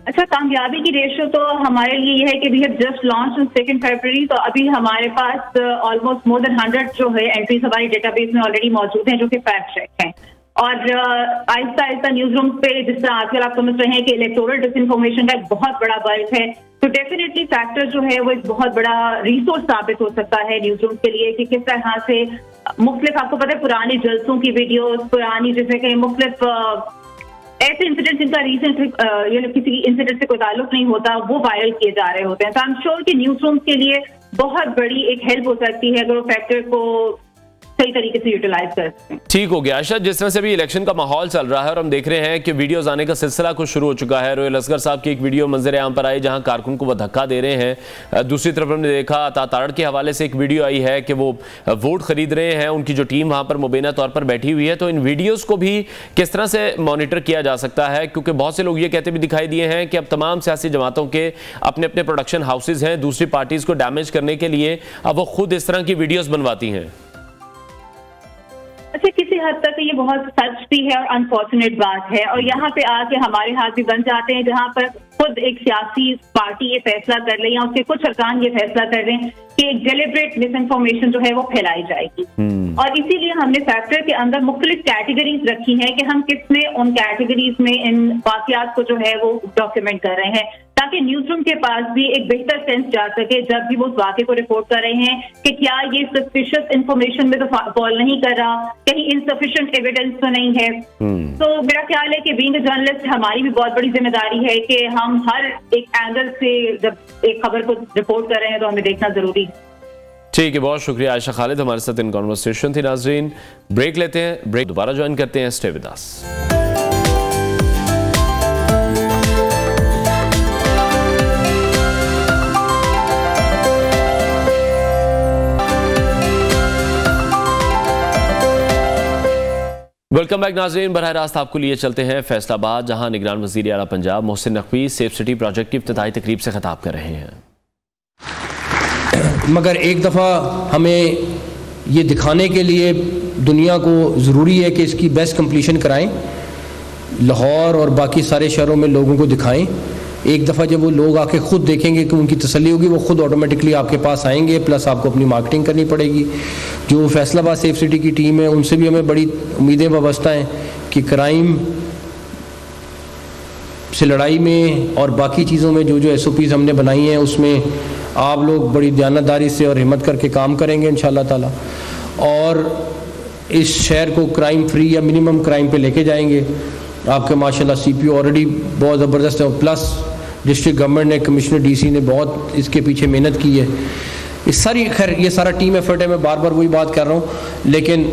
Speaker 4: अच्छा, कामयाबी की रेशो तो हमारे लिए ये है कि we have just launch on 2 फरवरी, तो अभी हमारे पास ऑलमोस्ट मोर देन 100 जो है एंट्रीज हमारी डेटाबेस में ऑलरेडी मौजूद हैं जो कि फैक्ट चेक हैं। और आहिस्ता आहिस्ता न्यूज रूम पे जिस तरह आजकल आप समझ रहे हैं कि इलेक्टोरल डिसइंफॉर्मेशन का एक बहुत बड़ा बल्क है, तो डेफिनेटली फैक्टर जो है वो एक बहुत बड़ा रिसोर्स साबित हो सकता है न्यूज रूम के लिए कि किस तरह से मुख्तलिफ, आपको पता है पुरानी जलसों की वीडियोस, पुरानी जैसे कि मुख्तलिफ ऐसे इंसिडेंट जिनका रिसेंट किसी इंसिडेंट से कोई ताल्लुक नहीं होता वो वायरल किए जा रहे होते हैं। तो आई एम श्योर कि न्यूज रूम के लिए बहुत बड़ी एक हेल्प हो सकती है अगर वो फैक्टर को सही तरीके से यूटिलाइज कर सकते हैं।
Speaker 1: ठीक हो गया आयशा, जिस तरह से भी इलेक्शन का माहौल चल रहा है और हम देख रहे हैं कि वीडियोस आने का सिलसिला कुछ शुरू हो चुका है। रोयल असगर साहब की एक वीडियो मंजर आम पर आई जहां कारकुन को वो धक्का दे रहे हैं। दूसरी तरफ हमने देखा ताड़ड़ के हवाले से एक वीडियो आई है कि वो वोट खरीद रहे हैं, उनकी जो टीम वहां पर मुबैना तौर पर बैठी हुई है। तो इन वीडियोज को भी किस तरह से मॉनिटर किया जा सकता है, क्योंकि बहुत से लोग ये कहते भी दिखाई दिए हैं कि अब तमाम सियासी जमातों के अपने अपने प्रोडक्शन हाउसेज हैं, दूसरी पार्टीज को डैमेज करने के लिए अब वो खुद इस तरह की वीडियोस बनवाती हैं।
Speaker 4: अच्छा, किसी हद तक ये बहुत सच भी है और अनफॉर्चुनेट बात है और यहाँ पे आके हमारे हाथ भी बन जाते हैं जहाँ पर खुद एक सियासी पार्टी ये फैसला कर ले या उसके कुछ अरकान ये फैसला कर रहे हैं कि एक डेलिब्रेट मिस इन्फॉर्मेशन जो है वो फैलाई जाएगी। और इसीलिए हमने फैक्टर के अंदर मुख्तलिफ कैटेगरीज रखी हैं कि हम किस में उन कैटेगरीज में इन वाकयात को जो है वो डॉक्यूमेंट कर रहे हैं ताकि न्यूज रूम के पास भी एक बेहतर सेंस जा सके जब भी वो उस वाकये को रिपोर्ट कर रहे हैं कि क्या ये सस्पिशियस इंफॉर्मेशन में तो फॉल नहीं कर रहा, कहीं इनसफिशिएंट एविडेंस तो नहीं है। तो मेरा ख्याल है कि बीइंग अ जर्नलिस्ट हमारी भी बहुत बड़ी जिम्मेदारी है कि हम हर एक एंगल से जब एक खबर को रिपोर्ट कर रहे हैं तो हमें देखना जरूरी है।
Speaker 1: ठीक है, बहुत शुक्रिया आयशा खालिद हमारे साथ इन कॉन्वर्सेशन थी। नाजरीन ब्रेक लेते हैं, ब्रेक दोबारा ज्वाइन करते हैं। Stay with us. Welcome back नाज़रीन, बरह रास्त आपको लिए चलते हैं फैसलाबाद, जहां निगरान वज़ीर आला Punjab Mohsin Naqvi safe city project की इफ्तिताही तकरीब से खिताब कर रहे हैं।
Speaker 5: मगर एक दफ़ा हमें ये दिखाने के लिए दुनिया को ज़रूरी है कि इसकी बेस्ट कंप्लीशन कराएं, लाहौर और बाकी सारे शहरों में लोगों को दिखाएं। एक दफ़ा जब वो लोग आके ख़ुद देखेंगे कि उनकी तसल्ली होगी, वो ख़ुद ऑटोमेटिकली आपके पास आएंगे, प्लस आपको अपनी मार्केटिंग करनी पड़ेगी। जो फैसलाबाद सेफ सिटी की टीम है उनसे भी हमें बड़ी उम्मीदें वाबस्ता हैं कि क्राइम से लड़ाई में और बाकी चीज़ों में जो जो SOPs हमने बनाई हैं उसमें आप लोग बड़ी दयानतदारी से और हिम्मत करके काम करेंगे इंशाअल्लाह ताला, और इस शहर को क्राइम फ्री या मिनिमम क्राइम पे लेके जाएंगे। आपके माशाल्लाह CPO ऑलरेडी बहुत ज़बरदस्त है, प्लस डिस्ट्रिक्ट गवर्नमेंट ने, कमिश्नर डीसी ने बहुत इसके पीछे मेहनत की है। इस सारी खैर ये सारा टीम एफर्ट है, मैं बार बार वही बात कर रहा हूँ, लेकिन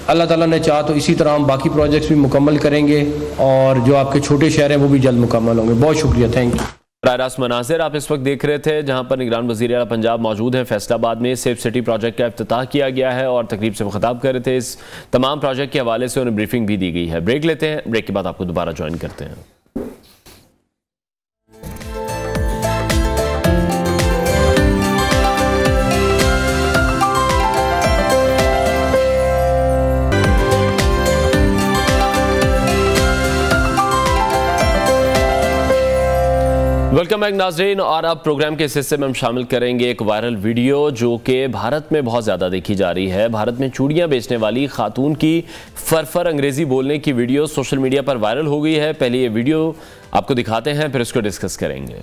Speaker 5: अल्लाह ताला ने चाहा तो इसी तरह हम बाकी प्रोजेक्ट्स भी मुकम्मल करेंगे और जो आपके छोटे शहर हैं वो भी जल्द मुकम्मल होंगे। बहुत शुक्रिया, थैंक यू।
Speaker 1: रायरास मनासिर आप इस वक्त देख रहे थे, जहां पर निगरान वज़ीर आला पंजाब मौजूद हैं। फैसलाबाद में सेफ सिटी प्रोजेक्ट का इफ्तिताह किया गया है और तकरीब से खिताब कर रहे थे। इस तमाम प्रोजेक्ट के हवाले से उन्हें ब्रीफिंग भी दी गई है। ब्रेक लेते हैं, ब्रेक के बाद आपको दोबारा ज्वाइन करते हैं। वेलकम बैक नाज़रीन, और अब प्रोग्राम के इस हिस्से में हम शामिल करेंगे एक वायरल वीडियो जो कि भारत में बहुत ज़्यादा देखी जा रही है। भारत में चूड़ियाँ बेचने वाली खातून की फरफर अंग्रेज़ी बोलने की वीडियो सोशल मीडिया पर वायरल हो गई है। पहले ये वीडियो आपको दिखाते हैं, फिर इसको डिस्कस करेंगे।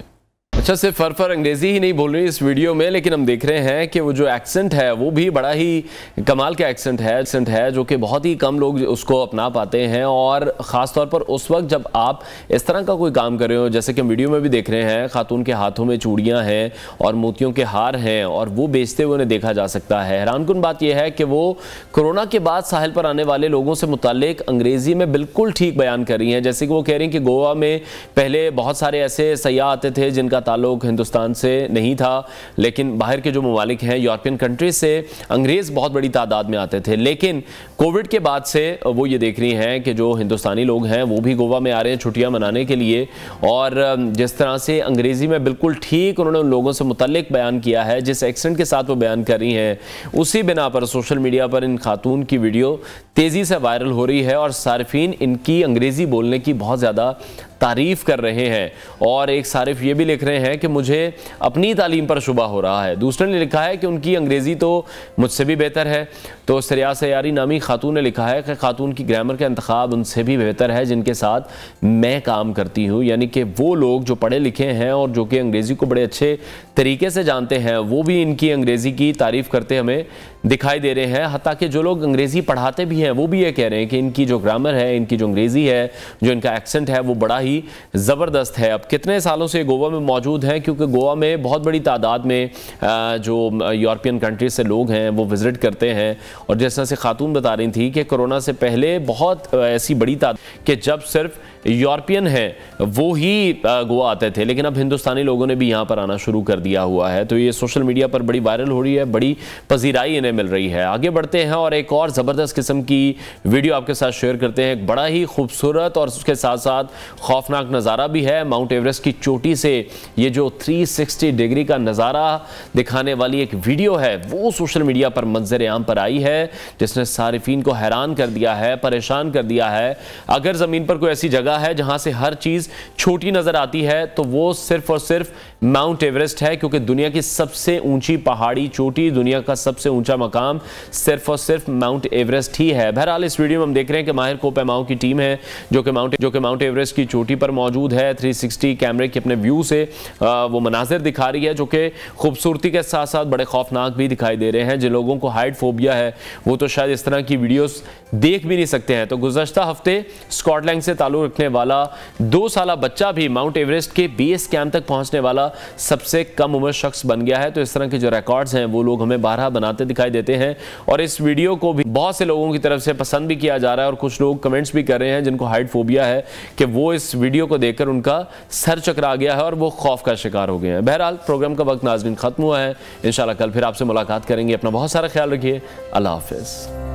Speaker 1: अच्छा, सिर्फ फरफर अंग्रेज़ी ही नहीं बोल रही इस वीडियो में, लेकिन हम देख रहे हैं कि वो जो एक्सेंट है वो भी बड़ा ही कमाल का एक्सेंट है जो कि बहुत ही कम लोग उसको अपना पाते हैं। और ख़ास तौर पर उस वक्त जब आप इस तरह का कोई काम कर रहे हो, जैसे कि हम वीडियो में भी देख रहे हैं, खातून के हाथों में चूड़ियाँ हैं और मोतियों के हार हैं और वो बेचते हुए उन्हें देखा जा सकता है। हैरानकुन बात यह है कि वो कोरोना के बाद साहिल पर आने वाले लोगों से मुताल्लिक अंग्रेज़ी में बिल्कुल ठीक बयान कर रही हैं। जैसे कि वो कह रही हैं कि गोवा में पहले बहुत सारे ऐसे सयाह आते थे जिनका ताल्लुक हिंदुस्तान से नहीं था, लेकिन बाहर के जो ममालिक हैं, यूरोपियन कंट्रीज से अंग्रेज़ बहुत बड़ी तादाद में आते थे। लेकिन कोविड के बाद से वो ये देख रही हैं कि जो हिंदुस्तानी लोग हैं वो भी गोवा में आ रहे हैं छुट्टियां मनाने के लिए, और जिस तरह से अंग्रेज़ी में बिल्कुल ठीक उन्होंने उन लोगों से मुतल्लिक बयान किया है, जिस एक्सेंट के साथ वो बयान कर रही हैं, उसी बिना पर सोशल मीडिया पर इन खातून की वीडियो तेज़ी से वायरल हो रही है और सारिफीन इनकी अंग्रेज़ी बोलने की बहुत ज़्यादा तारीफ़ कर रहे हैं। और एक सारिफ ये भी लिख रहे हैं कि मुझे अपनी तालीम पर शुबा हो रहा है। दूसरे ने लिखा है कि उनकी अंग्रेज़ी तो मुझसे भी बेहतर है। तो सरिया सयारी नामी खातून ने लिखा है कि खातून की ग्रामर का इंतखाब उनसे भी बेहतर है जिनके साथ मैं काम करती हूँ। यानी कि वो लोग जो पढ़े लिखे हैं और जो कि अंग्रेज़ी को बड़े अच्छे तरीके से जानते हैं, वो भी इनकी अंग्रेज़ी की तारीफ़ करते हमें दिखाई दे रहे हैं। हत्ता कि जो लोग अंग्रेज़ी पढ़ाते भी हैं वो भी ये कह रहे हैं कि इनकी जो ग्रामर है, इनकी जो अंग्रेज़ी है, जो इनका एक्सेंट है, वो बड़ा ही ज़बरदस्त है। अब कितने सालों से गोवा में मौजूद हैं, क्योंकि गोवा में बहुत बड़ी तादाद में जो यूरोपियन कंट्रीज से लोग हैं वो विज़िट करते हैं। और जिस तरह से खातून बता रही थी कि कोरोना से पहले बहुत ऐसी बड़ी तादाद कि जब सिर्फ यूरोपियन हैं वो ही गोवा आते थे, लेकिन अब हिंदुस्तानी लोगों ने भी यहाँ पर आना शुरू कर दिया हुआ है। तो ये सोशल मीडिया पर बड़ी वायरल हो रही है, बड़ी पजीराई इन्हें मिल रही है। आगे बढ़ते हैं और एक और ज़बरदस्त किस्म की वीडियो आपके साथ शेयर करते हैं। एक बड़ा ही खूबसूरत और उसके साथ साथ खौफनाक नज़ारा भी है। माउंट एवरेस्ट की चोटी से ये जो 360 डिग्री का नज़ारा दिखाने वाली एक वीडियो है वो सोशल मीडिया पर मंजर आम पर आई है, जिसने सारिफीन को हैरान कर दिया है, परेशान कर दिया है। अगर ज़मीन पर कोई ऐसी जगह है जहां से हर चीज छोटी नजर आती है तो वो सिर्फ और सिर्फ माउंट एवरेस्ट है, क्योंकि दुनिया की सबसे ऊंची पहाड़ी चोटी, दुनिया का सबसे ऊंचा मकाम सिर्फ और सिर्फ माउंट एवरेस्ट ही है। बहरहाल इस वीडियो में हम देख रहे हैं कि माहिर कोपैमाओं की टीम है जो कि माउंट एवरेस्ट की चोटी पर मौजूद है। 360 कैमरे के अपने व्यू से वो मनाजिर दिखा रही है जो कि खूबसूरती के साथ साथ बड़े खौफनाक भी दिखाई दे रहे हैं। जिन लोगों को हाइट फोबिया है वो तो शायद इस तरह की वीडियोस देख भी नहीं सकते हैं। तो गुज़श्ता हफ्ते स्कॉटलैंड से ताल्लुक रखने वाला 2 साला बच्चा भी माउंट एवरेस्ट के बेस कैंप तक पहुंचने वाला सबसे कम उम्र शख्स बन गया है। तो इस तरह के जो रिकॉर्ड्स हैं वो लोग हमें बारहा बनाते दिखाई देते हैं और इस वीडियो को भी बहुत से लोगों की तरफ से पसंद भी किया जा रहा है और कुछ लोग कमेंट्स भी कर रहे हैं जिनको हाइट फोबिया है कि वो इस वीडियो को देखकर उनका सर चकरा गया है और वो खौफ का शिकार हो गए हैं। बहरहाल प्रोग्राम का वक्त नाज़रीन खत्म हुआ है। इंशाल्लाह कल फिर आपसे मुलाकात करेंगे। अपना बहुत सारा ख्याल रखिए। अल्लाह हाफिज़।